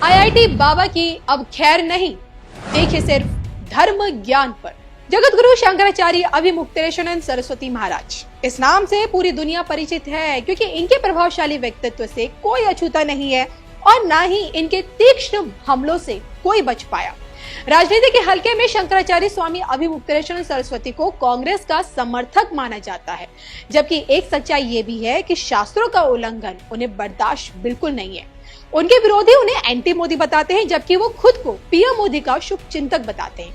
IIT बाबा की अब खैर नहीं, देखिए सिर्फ धर्म ज्ञान पर। जगत गुरु शंकराचार्य अभिमुक्तेश्वरानंद सरस्वती महाराज, इस नाम से पूरी दुनिया परिचित है क्योंकि इनके प्रभावशाली व्यक्तित्व से कोई अछूता नहीं है और ना ही इनके तीक्ष्ण हमलों से कोई बच पाया। राजनीति के हल्के में शंकराचार्य स्वामी अभिमुक्तेश्वरानंद सरस्वती को कांग्रेस का समर्थक माना जाता है, जबकि एक सच्चाई ये भी है कि शास्त्रों का उल्लंघन उन्हें बर्दाश्त बिल्कुल नहीं है। उनके विरोधी उन्हें एंटी मोदी बताते हैं, जबकि वो खुद को पीएम मोदी का शुभ चिंतक बताते हैं।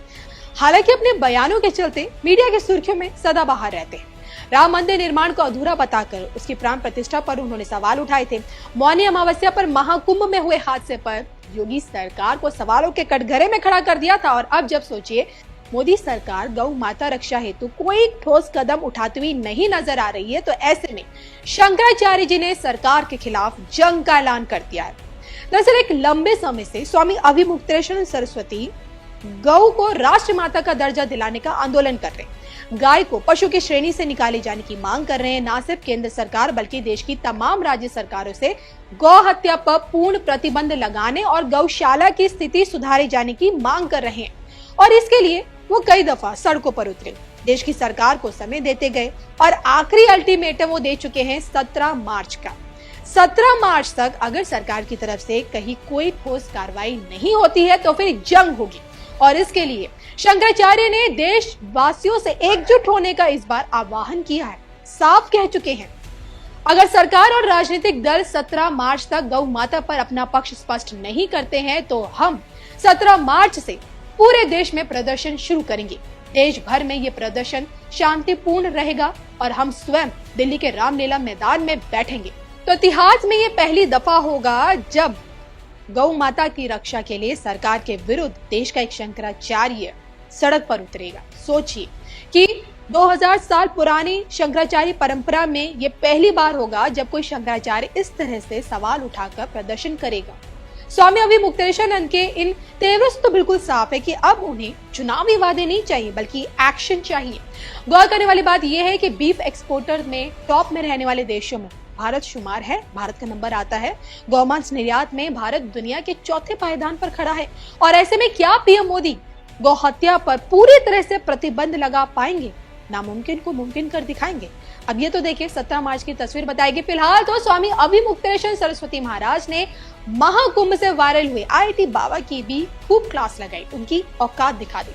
हालांकि अपने बयानों के चलते मीडिया की सुर्खियों में सदा बाहर रहते हैं। राम मंदिर निर्माण को अधूरा बताकर उसकी प्राण प्रतिष्ठा पर उन्होंने सवाल उठाए थे। मौनी अमावस्या पर महाकुंभ में हुए हादसे पर योगी सरकार को सवालों के कटघरे में खड़ा कर दिया था। और अब जब सोचिए मोदी सरकार गौ माता रक्षा हेतु कोई ठोस कदम उठाती हुई नहीं नजर आ रही है, तो ऐसे में शंकराचार्य जी ने सरकार के खिलाफ जंग का ऐलान कर दिया है। दरअसल एक लंबे समय से स्वामी अभिमुक्तेश्वरानंद सरस्वती गौ को राष्ट्र माता का दर्जा दिलाने का आंदोलन कर रहे हैं। गाय को पशु की श्रेणी से निकाले जाने की मांग कर रहे हैं। न सिर्फ केंद्र सरकार बल्कि देश की तमाम राज्य सरकारों से गौ हत्या पर पूर्ण प्रतिबंध लगाने और गौशाला की स्थिति सुधारे जाने की मांग कर रहे हैं। और इसके लिए वो कई दफा सड़कों पर उतरे, देश की सरकार को समय देते गए और आखिरी अल्टीमेटम वो दे चुके हैं 17 मार्च का। 17 मार्च तक अगर सरकार की तरफ से कहीं कोई ठोस कार्रवाई नहीं होती है तो फिर जंग होगी। और इसके लिए शंकराचार्य ने देशवासियों से एकजुट होने का इस बार आह्वान किया है। साफ कह चुके हैं, अगर सरकार और राजनीतिक दल 17 मार्च तक गौ माता पर अपना पक्ष स्पष्ट नहीं करते हैं तो हम 17 मार्च से पूरे देश में प्रदर्शन शुरू करेंगे। देश भर में ये प्रदर्शन शांतिपूर्ण रहेगा और हम स्वयं दिल्ली के रामलीला मैदान में बैठेंगे। तो इतिहास में ये पहली दफा होगा जब गौ माता की रक्षा के लिए सरकार के विरुद्ध देश का एक शंकराचार्य सड़क पर उतरेगा। सोचिए कि 2000 साल पुरानी शंकराचार्य परंपरा में ये पहली बार होगा जब कोई शंकराचार्य इस तरह से सवाल उठाकर प्रदर्शन करेगा। स्वामी अभिमुक्तेश्वरानंद के इन तेवर से तो बिल्कुल साफ है कि अब उन्हें चुनावी वादे नहीं चाहिए बल्कि एक्शन चाहिए। गौर करने वाली बात यह है कि बीफ एक्सपोर्टर में टॉप में रहने वाले देशों में भारत शुमार है। भारत का नंबर आता है। गौमांस निर्यात में भारत दुनिया के चौथे पायदान पर खड़ा है। और ऐसे में क्या पीएम मोदी गौ हत्या पर पूरी तरह से प्रतिबंध लगा पाएंगे? नामुमकिन को मुमकिन कर दिखाएंगे। अब ये तो देखिए 17 मार्च की तस्वीर बताएगी। फिलहाल तो स्वामी अभिमुक्तेश्वरानंद सरस्वती महाराज ने महाकुंभ से वायरल हुए आईआईटी बाबा की भी खूब क्लास लगाई, उनकी औकात दिखा दी।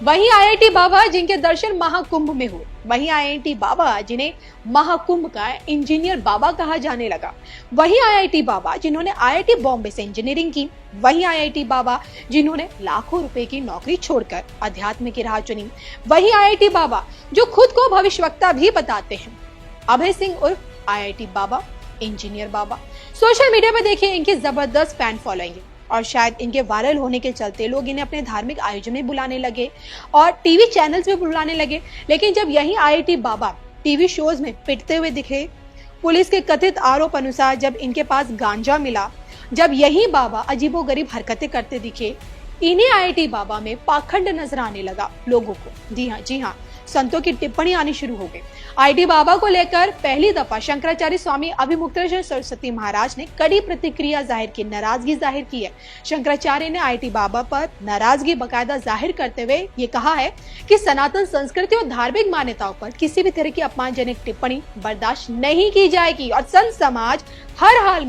वहीं आईआईटी बाबा जिनके दर्शन महाकुंभ में हुए, वहीं आईआईटी बाबा जिन्हें महाकुंभ का इंजीनियर बाबा कहा जाने लगा, वहीं आईआईटी बाबा जिन्होंने आईआईटी बॉम्बे से इंजीनियरिंग की, वहीं आईआईटी बाबा जिन्होंने लाखों रुपए की नौकरी छोड़कर अध्यात्म की राह चुनी, वहीं आईआईटी बाबा जो खुद को भविष्यवक्ता भी बताते हैं, अभय सिंह उर्फ आईआईटी बाबा, इंजीनियर बाबा। सोशल मीडिया पर देखिए इनकी जबरदस्त फैन फॉलोइंग है और शायद इनके वायरल होने के चलते लोग इन्हें अपने धार्मिक आयोजन में बुलाने लगे और टीवी चैनल्स में बुलाने लगे। लेकिन जब यही आईआईटी बाबा टीवी शोज में पिटते हुए दिखे, पुलिस के कथित आरोप अनुसार जब इनके पास गांजा मिला, जब यही बाबा अजीबोगरीब हरकतें करते दिखे, इन्हीं आईआईटी बाबा में पाखंड नजर आने लगा लोगों को। जी हाँ, संतों की टिप्पणी आनी शुरू हो गई। आईआईटी बाबा को लेकर पहली दफा शंकराचार्य स्वामी अभिमुक्तेश्वरानंद सरस्वती महाराज ने कड़ी प्रतिक्रिया जाहिर की, नाराजगी जाहिर की है। शंकराचार्य ने आईआईटी बाबा पर नाराजगी बकायदा जाहिर करते हुए ये कहा है कि सनातन संस्कृति और धार्मिक मान्यताओं पर किसी भी तरह की अपमानजनक टिप्पणी बर्दाश्त नहीं की जाएगी और संत समाज हर हाल